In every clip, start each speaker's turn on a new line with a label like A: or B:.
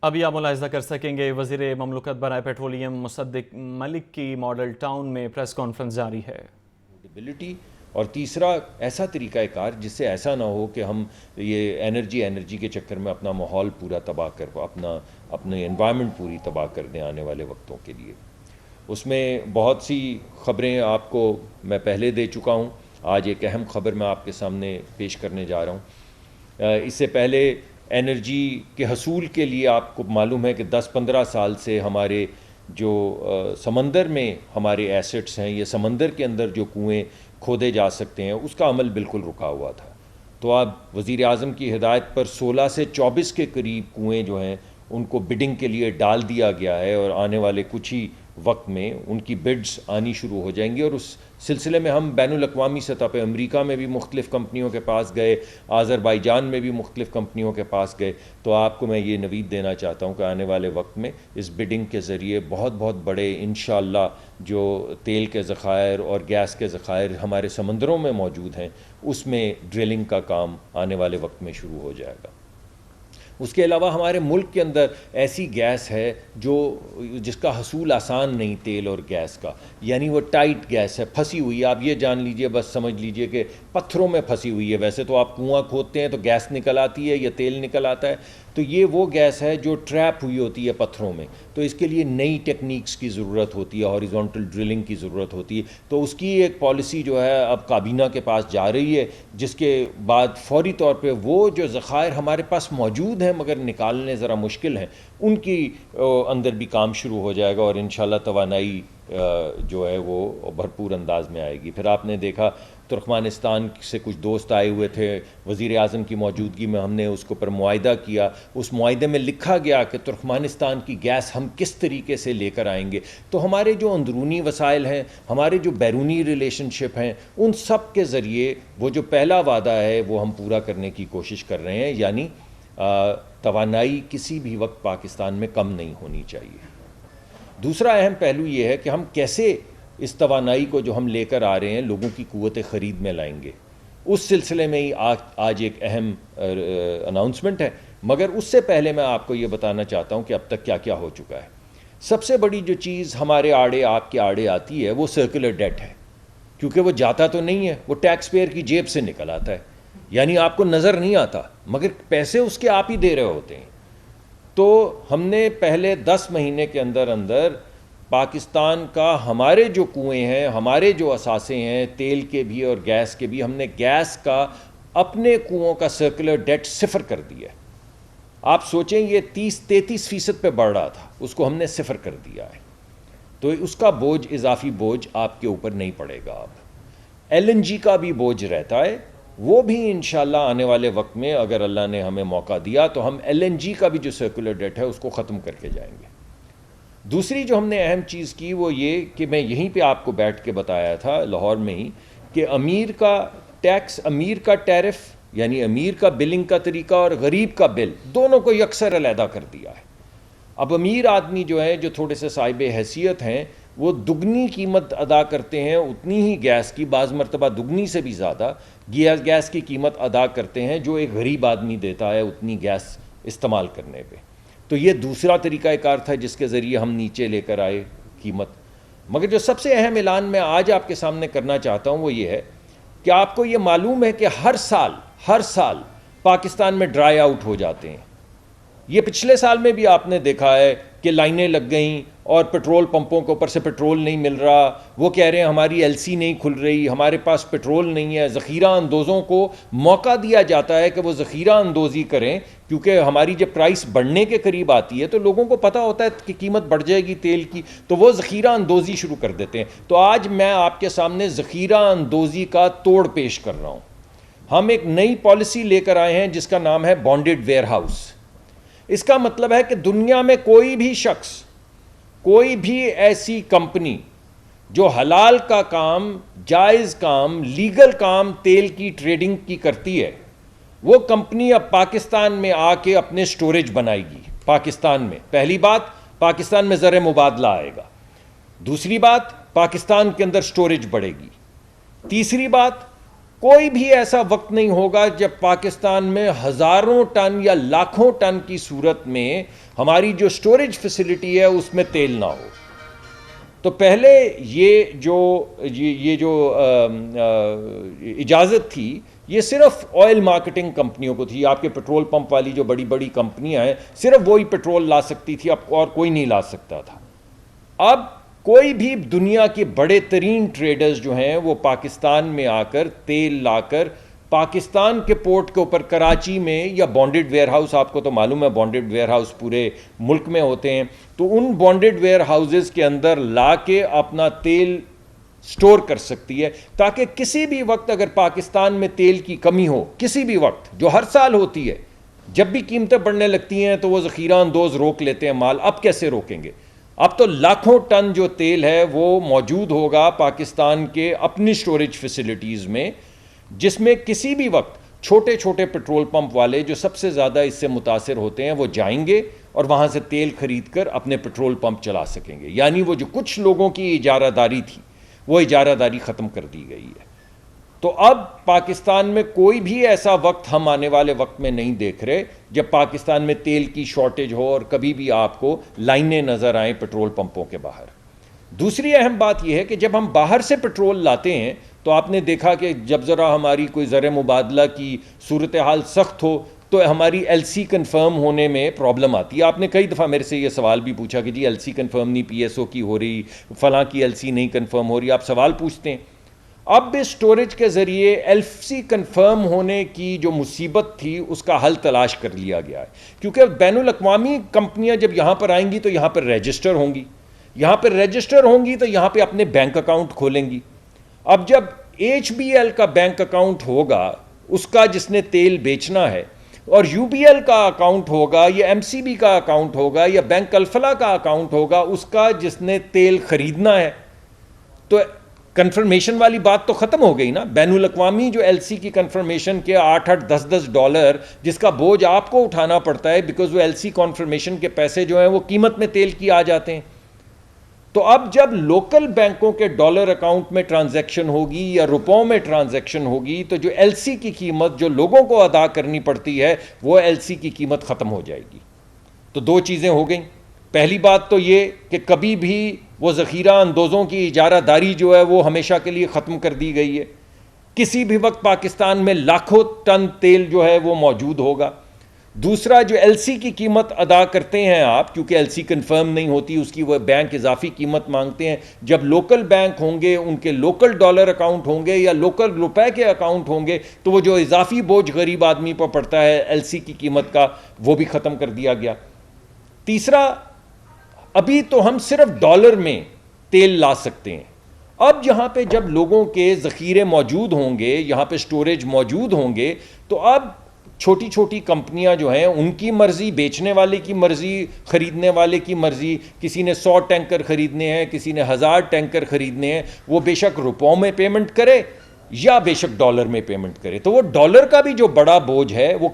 A: ابھی آپ ملاحظہ کر سکیں گے وزیر مملکت برائے پیٹرولیم مصدق ملک کی ماڈل ٹاؤن میں پریس کانفرنس جاری ہے.
B: اور تیسرا ایسا طریقہ کار جس سے ایسا نہ ہو کہ ہم یہ انرجی کے چکر میں اپنا ماحول پورا تباہ کر اپنے انوائرمنٹ پوری تباہ کر دیں آنے والے وقتوں کے لیے. اس میں بہت سی خبریں آپ کو میں پہلے دے چکا ہوں. آج ایک اہم خبر میں آپ کے سامنے پیش کرنے جا رہا ہوں. اس سے پہلے انرجی کے حصول کے لیے آپ کو معلوم ہے کہ 10-15 سال سے ہمارے جو سمندر میں ہمارے ایسٹس ہیں، یہ سمندر کے اندر جو کنویں کھودے جا سکتے ہیں، اس کا عمل بالکل رکا ہوا تھا. تو اب وزیر اعظم کی ہدایت پر 16 سے 24 کے قریب کنویں جو ہیں ان کو بڈنگ کے لیے ڈال دیا گیا ہے، اور آنے والے کچھ ہی وقت میں ان کی بڈز آنی شروع ہو جائیں گی. اور اس سلسلے میں ہم بین الاقوامی سطح پہ امریکہ میں بھی مختلف کمپنیوں کے پاس گئے، آذربائیجان میں بھی مختلف کمپنیوں کے پاس گئے. تو آپ کو میں یہ نوید دینا چاہتا ہوں کہ آنے والے وقت میں اس بڈنگ کے ذریعے بہت بہت بڑے انشاءاللہ جو تیل کے ذخائر اور گیس کے ذخائر ہمارے سمندروں میں موجود ہیں، اس میں ڈرلنگ کا کام آنے والے وقت میں شروع ہو جائے گا. اس کے علاوہ ہمارے ملک کے اندر ایسی گیس ہے جس کا حصول آسان نہیں، تیل اور گیس کا، یعنی وہ ٹائٹ گیس ہے، پھنسی ہوئی. آپ یہ جان لیجئے، بس سمجھ لیجئے کہ پتھروں میں پھنسی ہوئی ہے. ویسے تو آپ کنواں کھودتے ہیں تو گیس نکل آتی ہے یا تیل نکل آتا ہے، تو یہ وہ گیس ہے جو ٹریپ ہوئی ہوتی ہے پتھروں میں. تو اس کے لیے نئی ٹیکنیکس کی ضرورت ہوتی ہے، ہاریزونٹل ڈرلنگ کی ضرورت ہوتی ہے. تو اس کی ایک پالیسی جو ہے اب کابینہ کے پاس جا رہی ہے، جس کے بعد فوری طور پہ وہ جو ذخائر ہمارے پاس موجود ہیں مگر نکالنے ذرا مشکل ہیں، ان کی اندر بھی کام شروع ہو جائے گا، اور انشاءاللہ توانائی جو ہے وہ بھرپور انداز میں آئے گی. پھر آپ نے دیکھا ترکمانستان سے کچھ دوست آئے ہوئے تھے، وزیر اعظم کی موجودگی میں ہم نے اس کے اوپر معاہدہ کیا. اس معاہدے میں لکھا گیا کہ ترکمانستان کی گیس ہم کس طریقے سے لے کر آئیں گے. تو ہمارے جو اندرونی وسائل ہیں، ہمارے جو بیرونی ریلیشن شپ ہیں، ان سب کے ذریعے وہ جو پہلا وعدہ ہے وہ ہم پورا کرنے کی کوشش کر رہے ہیں، یعنی توانائی کسی بھی وقت پاکستان میں کم نہیں ہونی چاہیے. دوسرا اہم پہلو یہ ہے کہ ہم کیسے اس توانائی کو جو ہم لے کر آ رہے ہیں لوگوں کی قوت خرید میں لائیں گے. اس سلسلے میں ہی آج ایک اہم اناؤنسمنٹ ہے. مگر اس سے پہلے میں آپ کو یہ بتانا چاہتا ہوں کہ اب تک کیا کیا ہو چکا ہے. سب سے بڑی جو چیز ہمارے آڑے، آپ کے آڑے آتی ہے، وہ سرکولر ڈیٹ ہے. کیونکہ وہ جاتا تو نہیں ہے، وہ ٹیکس پیئر کی جیب سے نکل آتا ہے، یعنی آپ کو نظر نہیں آتا مگر پیسے اس کے آپ ہی دے رہے ہوتے ہیں. تو ہم نے پہلے 10 مہینے کے اندر پاکستان کا ہمارے جو کنویں ہیں، ہمارے جو اثاثے ہیں تیل کے بھی اور گیس کے بھی، ہم نے گیس کا اپنے کنووں کا سرکولر ڈیٹ 0 کر دیا ہے. آپ سوچیں یہ 30-33% پہ بڑھ رہا تھا، اس کو ہم نے 0 کر دیا ہے. تو اس کا بوجھ، اضافی بوجھ آپ کے اوپر نہیں پڑے گا. اب LNG کا بھی بوجھ رہتا ہے، وہ بھی انشاءاللہ آنے والے وقت میں اگر اللہ نے ہمیں موقع دیا تو ہم LNG کا بھی جو سرکولر ڈیٹ ہے اس کو ختم کر کے جائیں گے. دوسری جو ہم نے اہم چیز کی وہ یہ کہ میں یہیں پہ آپ کو بیٹھ کے بتایا تھا لاہور میں ہی کہ امیر کا ٹیکس، امیر کا ٹیرف، یعنی امیر کا بلنگ کا طریقہ اور غریب کا بل، دونوں کو یکسر علیحدہ کر دیا ہے. اب امیر آدمی جو ہے، جو تھوڑے سے صاحب حیثیت ہیں، وہ دگنی قیمت ادا کرتے ہیں اتنی ہی گیس کی، بعض مرتبہ دگنی سے بھی زیادہ گیس کی قیمت ادا کرتے ہیں جو ایک غریب آدمی دیتا ہے اتنی گیس استعمال کرنے پہ. تو یہ دوسرا طریقہ کار تھا جس کے ذریعے ہم نیچے لے کر آئے قیمت. مگر جو سب سے اہم اعلان میں آج آپ کے سامنے کرنا چاہتا ہوں وہ یہ ہے کہ آپ کو یہ معلوم ہے کہ ہر سال پاکستان میں ڈرائی آؤٹ ہو جاتے ہیں. یہ پچھلے سال میں بھی آپ نے دیکھا ہے کہ لائنیں لگ گئیں اور پٹرول پمپوں کے اوپر سے پٹرول نہیں مل رہا. وہ کہہ رہے ہیں ہماری LC نہیں کھل رہی، ہمارے پاس پٹرول نہیں ہے. ذخیرہ اندوزوں کو موقع دیا جاتا ہے کہ وہ ذخیرہ اندوزی کریں، کیونکہ ہماری جب پرائس بڑھنے کے قریب آتی ہے تو لوگوں کو پتہ ہوتا ہے کہ قیمت بڑھ جائے گی تیل کی، تو وہ ذخیرہ اندوزی شروع کر دیتے ہیں. تو آج میں آپ کے سامنے ذخیرہ اندوزی کا توڑ پیش کر رہا ہوں. ہم ایک نئی پالیسی لے کر آئے ہیں جس کا نام ہے بانڈڈ ویئر ہاؤس. اس کا مطلب ہے کہ دنیا میں کوئی بھی شخص، کوئی بھی ایسی کمپنی جو حلال کا کام، جائز کام، لیگل کام تیل کی ٹریڈنگ کی کرتی ہے، وہ کمپنی اب پاکستان میں آ کے اپنے سٹوریج بنائے گی. پاکستان میں پہلی بات، پاکستان میں زر مبادلہ آئے گا. دوسری بات، پاکستان کے اندر سٹوریج بڑھے گی. تیسری بات، کوئی بھی ایسا وقت نہیں ہوگا جب پاکستان میں ہزاروں ٹن یا لاکھوں ٹن کی صورت میں ہماری جو سٹوریج فیسلٹی ہے اس میں تیل نہ ہو. تو پہلے یہ جو اجازت تھی یہ صرف آئل مارکیٹنگ کمپنیوں کو تھی. آپ کے پیٹرول پمپ والی جو بڑی بڑی کمپنیاں ہیں صرف وہی پیٹرول لا سکتی تھی, اب اور کوئی نہیں لا سکتا تھا. اب کوئی بھی دنیا کے بڑے ترین ٹریڈرز جو ہیں وہ پاکستان میں آ کر تیل لا کر پاکستان کے پورٹ کے اوپر کراچی میں یا بانڈڈ ویئر ہاؤس, آپ کو تو معلوم ہے بانڈڈ ویئر ہاؤس پورے ملک میں ہوتے ہیں, تو ان بانڈڈ ویئر ہاؤسز کے اندر لا کے اپنا تیل سٹور کر سکتی ہے, تاکہ کسی بھی وقت اگر پاکستان میں تیل کی کمی ہو, کسی بھی وقت, جو ہر سال ہوتی ہے, جب بھی قیمتیں بڑھنے لگتی ہیں تو وہ ذخیرہ اندوز روک لیتے ہیں مال. اب کیسے روکیں گے؟ اب تو لاکھوں ٹن جو تیل ہے وہ موجود ہوگا پاکستان کے اپنی سٹوریج فیسلٹیز میں, جس میں کسی بھی وقت چھوٹے چھوٹے پیٹرول پمپ والے جو سب سے زیادہ اس سے متاثر ہوتے ہیں وہ جائیں گے اور وہاں سے تیل خرید کر اپنے پیٹرول پمپ چلا سکیں گے. یعنی وہ جو کچھ لوگوں کی اجارہ داری تھی وہ اجارہ داری ختم کر دی گئی ہے. تو اب پاکستان میں کوئی بھی ایسا وقت ہم آنے والے وقت میں نہیں دیکھ رہے جب پاکستان میں تیل کی شارٹیج ہو اور کبھی بھی آپ کو لائنیں نظر آئیں پیٹرول پمپوں کے باہر. دوسری اہم بات یہ ہے کہ جب ہم باہر سے پیٹرول لاتے ہیں تو آپ نے دیکھا کہ جب ذرا ہماری کوئی زر مبادلہ کی صورتحال سخت ہو تو ہماری ایل سی کنفرم ہونے میں پرابلم آتی ہے. آپ نے کئی دفعہ میرے سے یہ سوال بھی پوچھا کہ جی ایل سی کنفرم نہیں پی ایس او کی ہو رہی, فلاں کی ایل سی نہیں کنفرم ہو رہی, آپ سوال پوچھتے ہیں. اب بھی سٹوریج کے ذریعے ایل سی کنفرم ہونے کی جو مصیبت تھی اس کا حل تلاش کر لیا گیا ہے, کیونکہ بین الاقوامی کمپنیاں جب یہاں پر آئیں گی تو یہاں پر رجسٹر ہوں گی, یہاں پر رجسٹر ہوں گی تو یہاں پہ اپنے بینک اکاؤنٹ کھولیں گی. اب جب ایچ بی ایل کا بینک اکاؤنٹ ہوگا اس کا جس نے تیل بیچنا ہے, اور یو بی ایل کا اکاؤنٹ ہوگا یا ایم سی بی کا اکاؤنٹ ہوگا یا بینک الفلاح کا اکاؤنٹ ہوگا اس کا جس نے تیل خریدنا ہے, تو کنفرمیشن والی بات تو ختم ہو گئی نا. بین الاقوامی جو ایل سی کی کنفرمیشن کے $8-10 جس کا بوجھ آپ کو اٹھانا پڑتا ہے بیکاز وہ ایل سی کنفرمیشن کے پیسے جو ہیں وہ قیمت میں تیل کی آ جاتے ہیں. تو اب جب لوکل بینکوں کے ڈالر اکاؤنٹ میں ٹرانزیکشن ہوگی یا روپوں میں ٹرانزیکشن ہوگی تو جو ایل سی کی قیمت جو لوگوں کو ادا کرنی پڑتی ہے وہ ایل سی کی قیمت ختم ہو جائے گی. تو دو چیزیں ہو گئیں. پہلی بات تو یہ کہ کبھی بھی وہ ذخیرہ اندوزوں کی اجارہ داری جو ہے وہ ہمیشہ کے لیے ختم کر دی گئی ہے. کسی بھی وقت پاکستان میں لاکھوں ٹن تیل جو ہے وہ موجود ہوگا. دوسرا, جو ایل سی کی قیمت ادا کرتے ہیں آپ, کیونکہ ایل سی کنفرم نہیں ہوتی, اس کی وہ بینک اضافی قیمت مانگتے ہیں. جب لوکل بینک ہوں گے, ان کے لوکل ڈالر اکاؤنٹ ہوں گے یا لوکل روپے کے اکاؤنٹ ہوں گے, تو وہ جو اضافی بوجھ غریب آدمی پر پڑتا ہے ایل سی کی قیمت کا, وہ بھی ختم کر دیا گیا. تیسرا, ابھی تو ہم صرف ڈالر میں تیل لا سکتے ہیں. اب یہاں پہ جب لوگوں کے ذخیرے موجود ہوں گے, یہاں پہ سٹوریج موجود ہوں گے, تو اب چھوٹی چھوٹی کمپنیاں جو ہیں ان کی مرضی, بیچنے والے کی مرضی, خریدنے والے کی مرضی, کسی نے 100 ٹینکر خریدنے ہیں, کسی نے 1000 ٹینکر خریدنے ہیں, وہ بے شک روپوں میں پیمنٹ کرے یا بے شک ڈالر میں پیمنٹ کرے. تو وہ ڈالر کا بھی جو بڑا بوجھ ہے وہ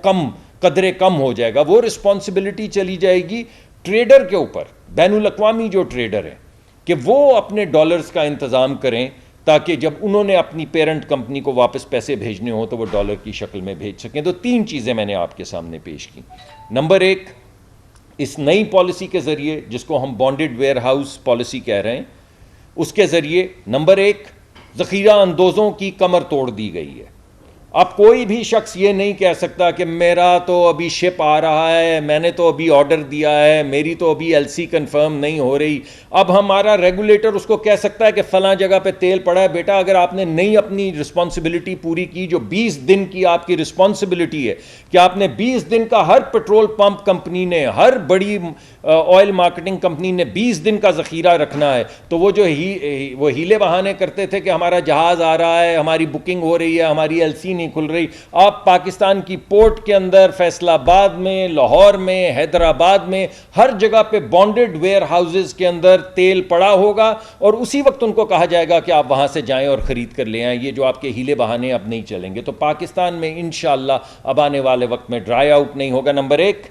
B: قدرے کم ہو جائے گا. وہ رسپانسبلٹی چلی جائے گی ٹریڈر کے اوپر, بین الاقوامی جو ٹریڈر ہیں, کہ وہ اپنے ڈالرز کا انتظام کریں تاکہ جب انہوں نے اپنی پیرنٹ کمپنی کو واپس پیسے بھیجنے ہوں تو وہ ڈالر کی شکل میں بھیج سکیں. تو 3 چیزیں میں نے آپ کے سامنے پیش کی. نمبر 1, اس نئی پالیسی کے ذریعے جس کو ہم بانڈڈ ویئر ہاؤس پالیسی کہہ رہے ہیں, اس کے ذریعے نمبر 1, ذخیرہ اندوزوں کی کمر توڑ دی گئی ہے. اب کوئی بھی شخص یہ نہیں کہہ سکتا کہ میرا تو ابھی شپ آ رہا ہے, میں نے تو ابھی آرڈر دیا ہے, میری تو ابھی ایل سی کنفرم نہیں ہو رہی. اب ہمارا ریگولیٹر اس کو کہہ سکتا ہے کہ فلاں جگہ پہ تیل پڑا ہے, بیٹا اگر آپ نے نہیں اپنی رسپانسبلٹی پوری کی, جو 20 دن کی آپ کی رسپانسبلٹی ہے کہ آپ نے 20 دن کا, ہر پیٹرول پمپ کمپنی نے, ہر بڑی آئل مارکیٹنگ کمپنی نے 20 دن کا ذخیرہ رکھنا ہے. تو وہ جو وہ ہیلے بہانے کرتے تھے کہ ہمارا جہاز آ رہا ہے, ہماری بکنگ ہو رہی ہے, ہماری ایل سی کھل رہی, آپ پاکستان کی پورٹ کے اندر, فیصل آباد میں, لاہور میں, حیدرآباد میں, ہر جگہ پہ بانڈڈ ویئر ہاؤسز کے اندر تیل پڑا ہوگا اور اسی وقت ان کو کہا جائے گا کہ آپ وہاں سے جائیں اور خرید کر لے آئیں. یہ جو آپ کے ہیلے بہانے اب نہیں چلیں گے. تو پاکستان میں انشاءاللہ اب آنے والے وقت میں ڈرائی آؤٹ نہیں ہوگا. نمبر 1.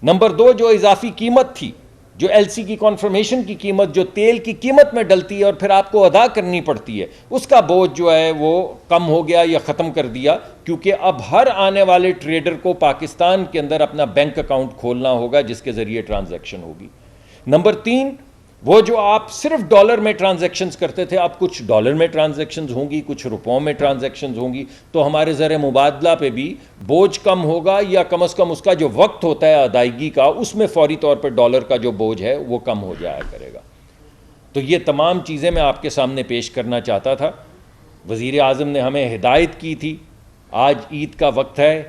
B: نمبر 2, جو اضافی قیمت تھی جو ایل سی کی کانفرمیشن کی قیمت جو تیل کی قیمت میں ڈلتی ہے اور پھر آپ کو ادا کرنی پڑتی ہے، اس کا بوجھ جو ہے وہ کم ہو گیا یا ختم کر دیا، کیونکہ اب ہر آنے والے ٹریڈر کو پاکستان کے اندر اپنا بینک اکاؤنٹ کھولنا ہوگا جس کے ذریعے ٹرانزیکشن ہوگی۔ نمبر 3، وہ جو آپ صرف ڈالر میں ٹرانزیکشنز کرتے تھے، اب کچھ ڈالر میں ٹرانزیکشنز ہوں گی، کچھ روپوں میں ٹرانزیکشنز ہوں گی، تو ہمارے زر مبادلہ پہ بھی بوجھ کم ہوگا، یا کم از کم اس کا جو وقت ہوتا ہے ادائیگی کا، اس میں فوری طور پر ڈالر کا جو بوجھ ہے وہ کم ہو جایا کرے گا۔ تو یہ تمام چیزیں میں آپ کے سامنے پیش کرنا چاہتا تھا۔ وزیر اعظم نے ہمیں ہدایت کی تھی، آج عید کا وقت ہے،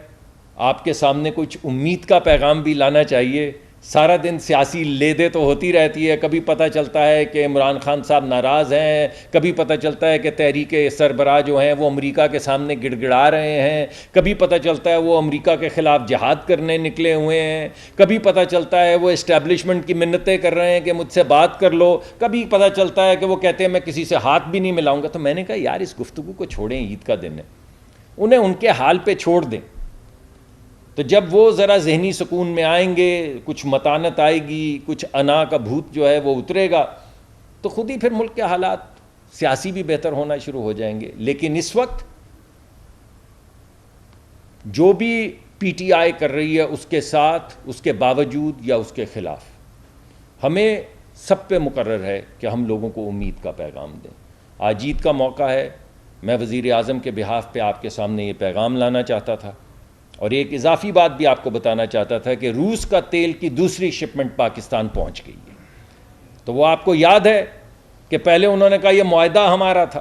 B: آپ کے سامنے کچھ امید کا پیغام بھی لانا چاہیے۔ سارا دن سیاسی لے دے تو ہوتی رہتی ہے، کبھی پتہ چلتا ہے کہ عمران خان صاحب ناراض ہیں، کبھی پتہ چلتا ہے کہ تحریک سربراہ جو ہیں وہ امریکہ کے سامنے گڑ گڑا رہے ہیں، کبھی پتہ چلتا ہے وہ امریکہ کے خلاف جہاد کرنے نکلے ہوئے ہیں، کبھی پتہ چلتا ہے وہ اسٹیبلشمنٹ کی منتیں کر رہے ہیں کہ مجھ سے بات کر لو، کبھی پتہ چلتا ہے کہ وہ کہتے ہیں میں کسی سے ہاتھ بھی نہیں ملاؤں گا۔ تو میں نے کہا یار اس گفتگو کو چھوڑیں، عید کا دن ہے، انہیں ان کے حال پہ چھوڑ دیں۔ تو جب وہ ذرا ذہنی سکون میں آئیں گے، کچھ متانت آئے گی، کچھ انا کا بھوت جو ہے وہ اترے گا، تو خود ہی پھر ملک کے حالات سیاسی بھی بہتر ہونا شروع ہو جائیں گے۔ لیکن اس وقت جو بھی پی ٹی آئی کر رہی ہے، اس کے ساتھ، اس کے باوجود یا اس کے خلاف، ہمیں سب پہ مقرر ہے کہ ہم لوگوں کو امید کا پیغام دیں۔ آج عید کا موقع ہے، میں وزیر اعظم کے بہاف پہ آپ کے سامنے یہ پیغام لانا چاہتا تھا، اور ایک اضافی بات بھی آپ کو بتانا چاہتا تھا کہ روس کا تیل کی دوسری شپمنٹ پاکستان پہنچ گئی ہے۔ تو وہ آپ کو یاد ہے کہ پہلے انہوں نے کہا یہ معاہدہ ہمارا تھا،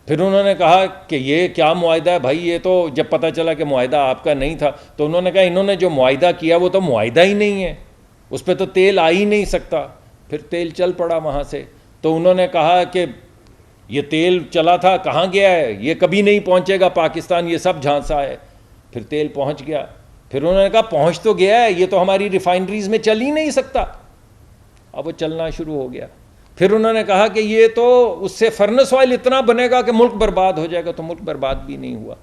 B: پھر انہوں نے کہا کہ یہ کیا معاہدہ ہے بھائی، یہ تو جب پتہ چلا کہ معاہدہ آپ کا نہیں تھا تو انہوں نے کہا انہوں نے جو معاہدہ کیا وہ تو معاہدہ ہی نہیں ہے، اس پہ تو تیل آ ہی نہیں سکتا۔ پھر تیل چل پڑا وہاں سے، تو انہوں نے کہا کہ یہ تیل چلا تھا کہاں گیا ہے، یہ کبھی نہیں پہنچے گا پاکستان، یہ سب جھانسا ہے۔ پھر تیل پہنچ گیا، پھر انہوں نے کہا پہنچ تو گیا ہے، یہ تو ہماری ریفائنریز میں چل ہی نہیں سکتا۔ اب وہ چلنا شروع ہو گیا۔ پھر انہوں نے کہا کہ یہ تو اس سے فرنس آئل اتنا بنے گا کہ ملک برباد ہو جائے گا، تو ملک برباد بھی نہیں ہوا۔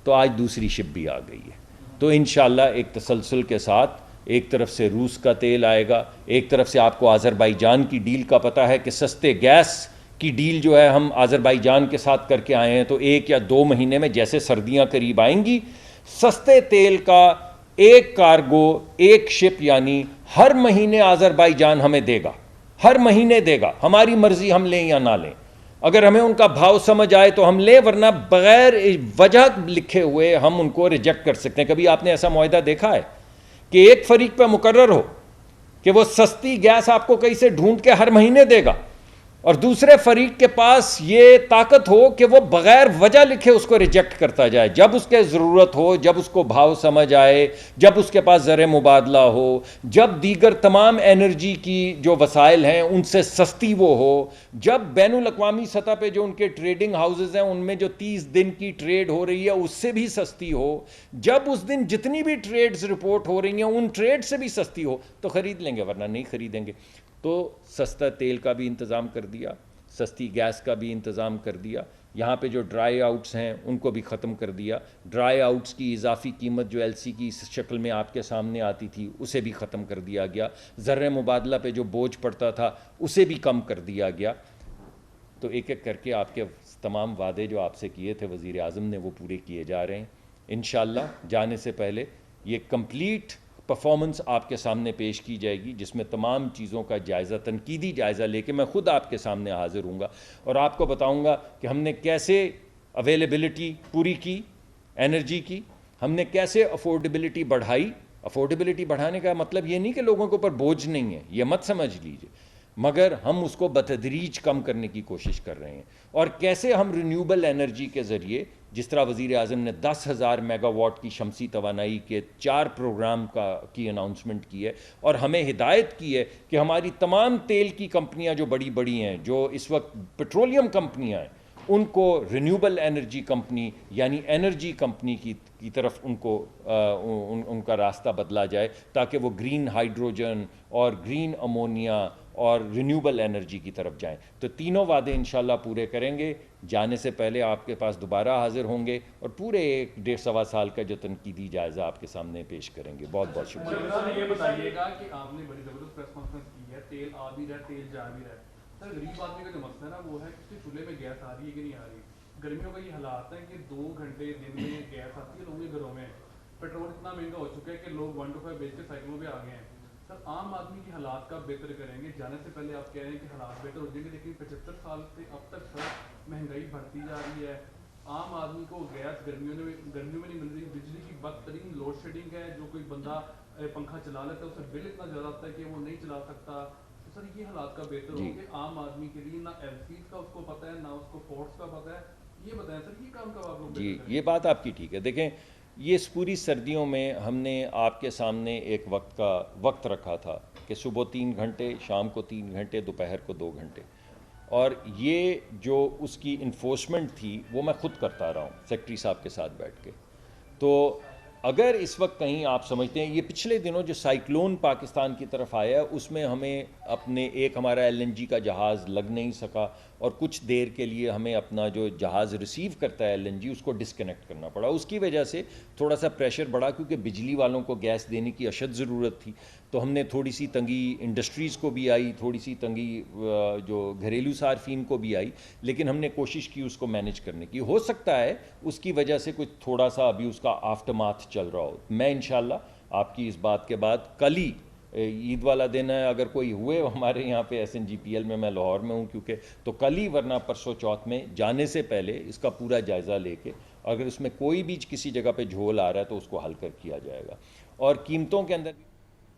B: تو آج دوسری شپ بھی آ گئی ہے۔ تو انشاءاللہ ایک تسلسل کے ساتھ ایک طرف سے روس کا تیل آئے گا، ایک طرف سے آپ کو آذربائیجان کی ڈیل کا پتہ ہے کہ سستے گیس کی ڈیل جو ہے ہم آذربائیجان کے ساتھ کر کے آئے ہیں، تو 1 یا 2 مہینے میں جیسے سردیاں قریب آئیں گی، سستے تیل کا ایک کارگو، ایک شپ یعنی ہر مہینے آذربائیجان ہمیں دے گا، ہر مہینے دے گا، ہماری مرضی ہم لیں یا نہ لیں۔ اگر ہمیں ان کا بھاؤ سمجھ آئے تو ہم لیں، ورنہ بغیر وجہ لکھے ہوئے ہم ان کو ریجیکٹ کر سکتے ہیں۔ کبھی آپ نے ایسا معاہدہ دیکھا ہے کہ ایک فریق پہ مقرر ہو کہ وہ سستی گیس آپ کو کہیں سے ڈھونڈ کے ہر مہینے دے گا، اور دوسرے فریق کے پاس یہ طاقت ہو کہ وہ بغیر وجہ لکھے اس کو ریجیکٹ کرتا جائے، جب اس کے ضرورت ہو، جب اس کو بھاؤ سمجھ آئے، جب اس کے پاس زر مبادلہ ہو، جب دیگر تمام انرجی کی جو وسائل ہیں ان سے سستی وہ ہو، جب بین الاقوامی سطح پہ جو ان کے ٹریڈنگ ہاؤسز ہیں ان میں جو 30 دن کی ٹریڈ ہو رہی ہے اس سے بھی سستی ہو، جب اس دن جتنی بھی ٹریڈز رپورٹ ہو رہی ہیں ان ٹریڈ سے بھی سستی ہو، تو خرید لیں گے، ورنہ نہیں خریدیں گے۔ تو سستا تیل کا بھی انتظام کر دیا، سستی گیس کا بھی انتظام کر دیا، یہاں پہ جو ڈرائی آؤٹس ہیں ان کو بھی ختم کر دیا، ڈرائی آؤٹس کی اضافی قیمت جو ایل سی کی شکل میں آپ کے سامنے آتی تھی اسے بھی ختم کر دیا گیا، زر مبادلہ پہ جو بوجھ پڑتا تھا اسے بھی کم کر دیا گیا۔ تو ایک ایک کر کے آپ کے تمام وعدے جو آپ سے کیے تھے وزیر اعظم نے وہ پورے کیے جا رہے ہیں۔ انشاءاللہ جانے سے پہلے یہ کمپلیٹ پرفارمنس آپ کے سامنے پیش کی جائے گی، جس میں تمام چیزوں کا جائزہ، تنقیدی جائزہ لے کے میں خود آپ کے سامنے حاضر ہوں گا، اور آپ کو بتاؤں گا کہ ہم نے کیسے اویلیبلٹی پوری کی انرجی کی، ہم نے کیسے افورڈیبلٹی بڑھائی۔ افورڈیبلٹی بڑھانے کا مطلب یہ نہیں کہ لوگوں کے اوپر بوجھ نہیں ہے، یہ مت سمجھ لیجئے، مگر ہم اس کو بتدریج کم کرنے کی کوشش کر رہے ہیں، اور کیسے ہم رینیوبل انرجی کے ذریعے، جس طرح وزیر اعظم نے 10,000 میگا واٹ کی شمسی توانائی کے 4 پروگرام کی اناؤنسمنٹ کی ہے، اور ہمیں ہدایت کی ہے کہ ہماری تمام تیل کی کمپنیاں جو بڑی بڑی ہیں، جو اس وقت پیٹرولیم کمپنیاں ہیں، ان کو رینیوبل انرجی کمپنی یعنی انرجی کمپنی کی طرف ان کا راستہ بدلا جائے، تاکہ وہ گرین ہائیڈروجن اور گرین امونیا اور رینیوبل انرجی کی طرف جائیں۔ تو تینوں وعدے انشاءاللہ پورے کریں گے۔ جانے سے پہلے آپ کے پاس دوبارہ حاضر ہوں گے اور پورے 1.5-1.25 سال کا جو تنقیدی جائزہ آپ کے سامنے پیش کریں گے. بہت بہت شکریہ.
C: سر یہ بتائیے گا کہ آپ نے بڑی زبردست پریس کانفرنس کی ہے, تیل آ بھی رہا ہے, تیل جا بھی رہا ہے. سر غریب آدمی کا جو مسئلہ ہے نا وہ ہے کہ چولہے میں گیس آ رہی ہے کہ نہیں آ رہی. گرمیوں کا یہ حالات ہے کہ 2 گھنٹے دن میں گیس آتی ہے لوگوں کے گھروں میں. پیٹرول اتنا مہنگا ہو چکا ہے کہ لوگ 1 to 5 بیچ کے سائیکلوں پہ آ گئے ہیں. سر عام آدمی کی حالات کا بہتر کریں گے, جانے سے پہلے آپ کہہ رہے ہیں کہ حالات بہتر ہو جائیں گے, لیکن 75 سال سے اب تک سر مہنگائی بڑھتی جا رہی ہے. عام آدمی کو گیس گرمیوں میں نہیں مل رہی, بجلی کی بدترین لوڈ شیڈنگ ہے, جو کوئی بندہ پنکھا چلا لیتا ہے اسے بل اتنا زیادہ آتا ہے کہ وہ نہیں چلا سکتا. تو سر یہ حالات کا بہتر ہو کہ عام آدمی کے لیے نہ ایل سیز کا اس کو پتہ ہے نہ اس کو فورٹس کا پتہ ہے. یہ بتائیں سر یہ کام کب آپ لوگ
B: جی یہ بات آپ کی ٹھیک ہے. دیکھیں یہ اس پوری سردیوں میں ہم نے آپ کے سامنے ایک وقت رکھا تھا کہ صبح 3 گھنٹے, شام کو 3 گھنٹے, دوپہر کو 2 گھنٹے, اور یہ جو اس کی انفورسمنٹ تھی وہ میں خود کرتا رہا ہوں سیکٹری صاحب کے ساتھ بیٹھ کے. تو اگر اس وقت کہیں آپ سمجھتے ہیں, یہ پچھلے دنوں جو سائیکلون پاکستان کی طرف آیا اس میں ہمیں اپنے ایک ہمارا LNG کا جہاز لگ نہیں سکا اور کچھ دیر کے لیے ہمیں اپنا جو جہاز ریسیو کرتا ہے LNG اس کو ڈسکنیکٹ کرنا پڑا. اس کی وجہ سے تھوڑا سا پریشر بڑھا کیونکہ بجلی والوں کو گیس دینے کی اشد ضرورت تھی. تو ہم نے تھوڑی سی تنگی انڈسٹریز کو بھی آئی, تھوڑی سی تنگی جو گھریلو صارفین کو بھی آئی, لیکن ہم نے کوشش کی اس کو مینیج کرنے کی. ہو سکتا ہے اس کی وجہ سے کچھ تھوڑا سا ابھی اس کا آفٹر ماتھ چل رہا ہو. میں انشاءاللہ آپ کی اس بات کے بعد کل ہی, عید والا دن ہے, اگر کوئی ہوئے ہمارے یہاں پہ SNGPL میں لاہور میں ہوں کیونکہ, تو کل ہی ورنہ پرسوں چوتھ میں جانے سے پہلے اس کا پورا جائزہ لے کے اگر اس میں کوئی بھی کسی جگہ پہ جھول آ رہا ہے تو اس کو حل کر کیا جائے گا. اور قیمتوں کے اندر